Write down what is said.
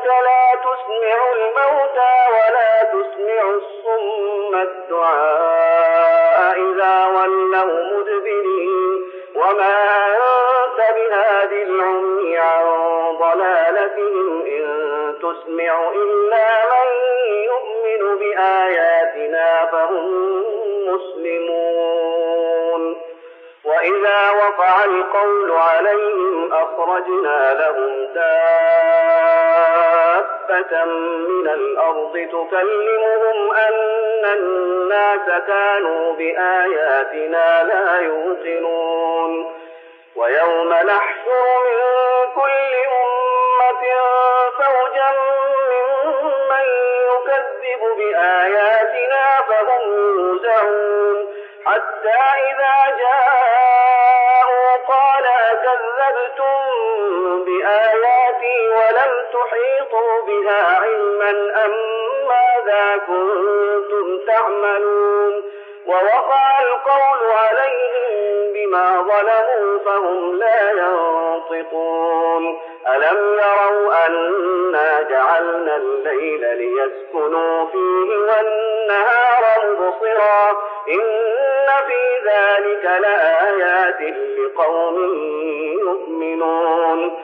إنك لا تسمع الموتى ولا تسمع الصم الدعاء إذا ولوا مدبرين وما أنت بهادي العمي عن ضلالتهم إن تسمع إلا من يؤمن بآياتنا فهم مسلمون وإذا وقع القول عليهم أخرجنا لهم دابة من الأرض تكلمهم أن الناس كانوا بآياتنا لا يوقنون ويوم نحشر من كل أمة فوجا ممن يكذب بآياتنا فهم يوزعون حتى إذا جاءوا قال أكذبتم بآياتي ولم تحيطوا بها علما أم ماذا كنتم تعملون ووقع القول عليهم بما ظلموا فهم لا ينطقون ألم يروا أنا جعلنا الليل ليسكنوا فيه والنهار مبصرا إن في ذلك لآيات لقوم يؤمنون